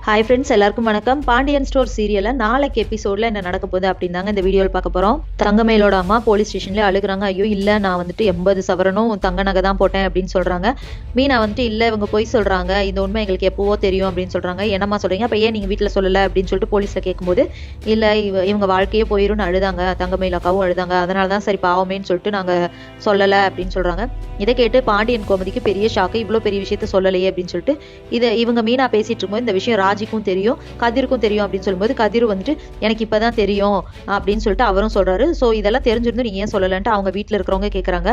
Hi friends, எல்லாருக்கும் வணக்கம். Pandian store சீரியல்ல நாளைக்கு எபிசோட்ல என்ன நடக்க போகுது அப்படின்னு தாங்க இந்த வீடியோவில் பார்க்க போறோம். தங்கமயிலோட அம்மா போலீஸ் ஸ்டேஷன்ல அழுகுறாங்க. ஐயோ இல்ல, நான் வந்துட்டு 80 சவரனும் தங்க நகை தான் போட்டேன் அப்படின்னு சொல்றாங்க. மீனா வந்துட்டு இல்ல, இவங்க போய் சொல்றாங்க, இந்த உண்மை எங்களுக்கு எப்பவோ தெரியும் அப்படின்னு சொல்றாங்க. என்னம்மா சொல்றீங்க, அப்ப ஏன் நீங்க வீட்டுல சொல்லல அப்படின்னு சொல்லிட்டு போலீஸ்ல கேட்கும்போது இல்ல, இவங்க வாழ்க்கையே போயிரும்னு அழுதாங்க, தங்கமயில் அக்காவும் அழுதாங்க, அதனாலதான் சரி பாவமேன்னு சொல்லிட்டு நாங்க சொல்லல அப்படின்னு சொல்றாங்க. இதை கேட்டு பாண்டியன் கோமதிக்கு பெரிய ஷாக்கு. இவ்வளவு பெரிய விஷயத்த சொல்லலையே அப்படின்னு சொல்லிட்டு இவங்க மீனா பேசிட்டு இருக்கும்போது இந்த விஷயம் ராஜிக்கும் தெரியும், கதிருக்கும் தெரியும் அப்படின்னு சொல்லும்போது கதிர் வந்துட்டு எனக்கு இப்பதான் தெரியும் அப்படின்னு சொல்லிட்டு அவரும் சொல்றாரு. ஸோ இதெல்லாம் தெரிஞ்சிருந்து நீங்க ஏன் சொல்லலன்ட்டு அவங்க வீட்டுல இருக்கிறவங்க கேட்கறாங்க.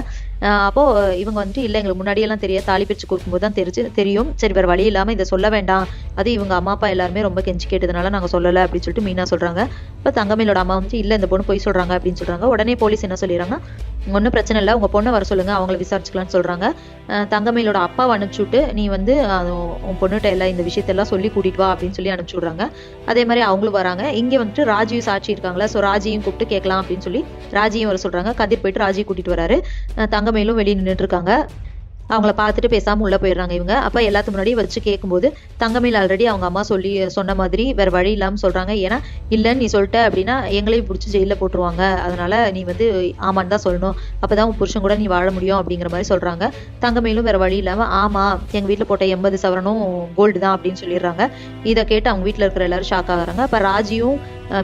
அப்போ இவங்க வந்துட்டு இல்ல, எங்களுக்கு முன்னாடியெல்லாம் தெரியாது, தாலி பிரிச்சு கொடுக்கும்போது தான் தெரியும், சரி வேற வழி இல்லாம இதை சொல்ல வேண்டாம், அது இவங்க அம்மா அப்பா எல்லாருமே ரொம்ப கெஞ்சி கேட்டதுனால நாங்க சொல்லல அப்படின்னு சொல்லிட்டு மீனா சொல்றாங்க. இப்போ தங்கமயிலோட அம்மா வந்துட்டு இல்ல, இந்த பொண்ணு போய் சொல்றாங்க அப்படின்னு சொல்றாங்க. உடனே போலீஸ் என்ன சொல்லிடுறாங்கன்னா, ஒன்றும் பிரச்சனை இல்லை, உங்க பொண்ணை வர சொல்லுங்க, அவங்கள விசாரிச்சுக்கலாம்னு சொல்றாங்க. தங்கமயிலோட அப்பாவை அனுப்பிச்சுட்டு நீ வந்து உன் பொண்ணுகிட்ட எல்லாம் இந்த விஷயத்தெல்லாம் சொல்லி கூட்டிட்டு வா அப்படின்னு சொல்லி அனுப்பிச்சு விடுறாங்க. அதே மாதிரி அவங்களும் வராங்க. இங்க வந்துட்டு ராஜியும் சாட்சி இருக்காங்களா, ஸோ ராஜியும் கூப்பிட்டு கேட்கலாம் அப்படின்னு சொல்லி ராஜியும் வர சொல்றாங்க. கதிர் போயிட்டு ராஜியை கூட்டிட்டு வராரு. தங்கமயிலும் வெளியே நின்றுட்டு இருக்காங்க. அவங்கள பார்த்துட்டு பேசாம உள்ள போயிடுறாங்க இவங்க. அப்ப எல்லாத்துக்கு முன்னாடி வச்சு கேட்கும்போது தங்கமயில் ஆல்ரெடி அவங்க அம்மா சொன்ன மாதிரி வேற வழி இல்லாம சொல்றாங்க. ஏன்னா இல்லன்னு நீ சொல்லிட்ட அப்படின்னா எங்களையும் பிடிச்சி ஜெயில போட்டுருவாங்க, அதனால நீ வந்து ஆமான்னு தான் சொல்லணும், அப்பதான் உன் புருஷன் கூட நீ வாழ முடியும் அப்படிங்கிற மாதிரி சொல்றாங்க. தங்கமயிலும் வேற வழி இல்லாம ஆமா, எங்க வீட்டுல போட்ட 80 சவரனும் கோல்டு தான் அப்படின்னு சொல்லிடுறாங்க. இதை கேட்டு அவங்க வீட்டுல இருக்கிற எல்லாரும் ஷாக் ஆகுறாங்க. அப்ப ராஜியும்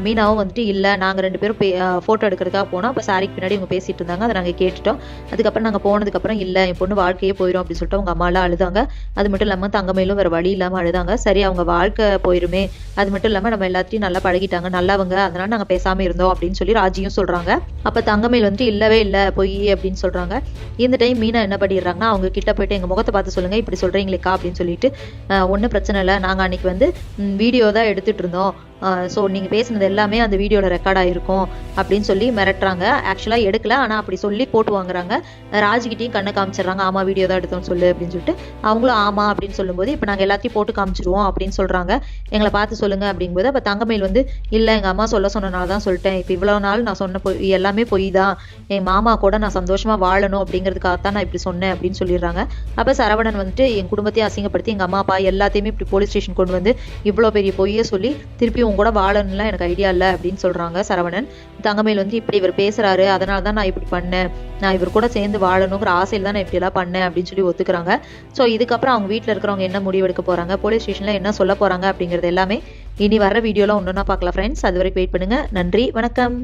மீனாவும் வந்துட்டு இல்ல, நாங்க 2 பேரும் போட்டோ எடுக்கிறதுக்காக போனோம், அப்ப சாரிக்கு பின்னாடி இவங்க பேசிட்டு இருந்தாங்க, அதை நாங்க கேட்டுட்டோம். அதுக்கப்புறம் நாங்க போனதுக்கு அப்புறம் இல்ல, என் பொண்ணு வாழ்க்கையே போயிடும் அப்படின்னு சொல்லிட்டு அவங்க அம்மாலாம் அழுதாங்க. அது மட்டும் இல்லாம தங்கமயிலும் வேற வழி இல்லாம அழுதாங்க. சரி அவங்க வாழ்க்கை போயிருமே, அது மட்டும் இல்லாம நம்ம எல்லாத்தையும் நல்லா பழகிட்டாங்க, நல்லவங்க, அதனால நாங்க பேசாம இருந்தோம் அப்படின்னு சொல்லி ராஜியும் சொல்றாங்க. அப்ப தங்கமயில் வந்துட்டு இல்லவே இல்ல, பொய் அப்படின்னு சொல்றாங்க. இந்த டைம் மீனா என்ன பண்ணிடுறாங்கன்னா, அவங்க கிட்ட போயிட்டு எங்க முகத்தை பார்த்து சொல்லுங்க, இப்படி சொல்றீங்களேக்கா அப்படின்னு சொல்லிட்டு ஒன்றும் பிரச்சனை இல்லை, நாங்க அன்னைக்கு வந்து வீடியோ தான் எடுத்துட்டு இருந்தோம், ஸோ நீங்கள் பேசுனது எல்லாமே அந்த வீடியோவில் ரெக்கார்ட் ஆகிருக்கும் அப்படின்னு சொல்லி மிரட்டுறாங்க. ஆக்சுவலாக எடுக்கல, ஆனால் அப்படி சொல்லி போட்டு வாங்குறாங்க. ராஜிக்கிட்டையும் கண்ணை காமிச்சிடுறாங்க, ஆமாம் வீடியோ தான் எடுத்தோம்னு சொல்லு அப்படின்னு சொல்லிட்டு. அவங்களும் ஆமா அப்படின்னு சொல்லும்போது இப்போ நாங்கள் எல்லாத்தையும் போட்டு காமிச்சிருவோம் அப்படின்னு சொல்கிறாங்க. எங்களை பார்த்து சொல்லுங்க அப்படிங்கும்போது அப்போ தங்கமயில் வந்து இல்லை, எங்கள் அம்மா சொன்னனால தான் சொல்லிட்டேன், இப்போ இவ்வளோ நாள் நான் சொன்ன பொய் எல்லாமே பொய் தான், என் மாமா கூட நான் சந்தோஷமாக வாழணும் அப்படிங்கிறதுக்காகத்தான் நான் இப்படி சொன்னேன் அப்படின்னு சொல்லிடுறாங்க. அப்போ சரவணன் வந்துட்டு என் குடும்பத்தையும் அசிங்கப்படுத்தி எங்கள் அம்மா அப்பா எல்லாத்தையுமே இப்படி போலீஸ் ஸ்டேஷன் கொண்டு வந்து இவ்வளோ பெரிய பொய்யை சொல்லி திருப்பி உங்க கூட வாழணும்லாம் எனக்கு ஐடியா இல்லை அப்படின்னு சொல்றாங்க சரவணன். தங்கமயில் வந்து இப்படி இவர் பேசுறாரு, அதனால தான் நான் இப்படி பண்ணேன், நான் இவர் கூட சேர்ந்து வாழணுங்கிற ஆசையில் தான் நான் இப்படி எல்லாம் பண்ணேன் அப்படின்னு சொல்லி ஒத்துக்கிறாங்க. ஸோ இதுக்கப்புறம் அவங்க வீட்டில் இருக்கிறவங்க என்ன முடிவெடுக்க போறாங்க, போலீஸ் ஸ்டேஷன்ல என்ன சொல்ல போறாங்க அப்படிங்கிறது எல்லாமே இனி வர வீடியோல ஒன்றுனா பார்க்கலாம் ஃப்ரெண்ட்ஸ். அது வரைக்கும் வெயிட் பண்ணுங்க. நன்றி, வணக்கம்.